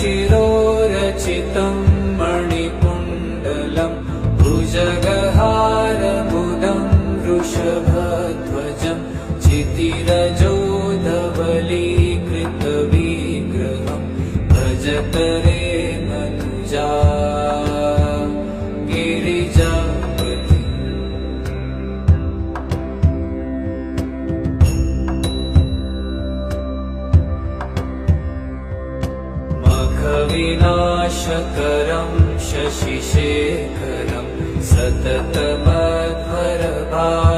नरशिरोरचितं मणिकुण्डलं भुजगहारमुदं वृषभध्वजं चितिरजोधवलीकृतविग्रहं भजत रे मनुजा गिरिजापति। मखविनाशकरं शशिशेखरं सततमध्वरभाजनं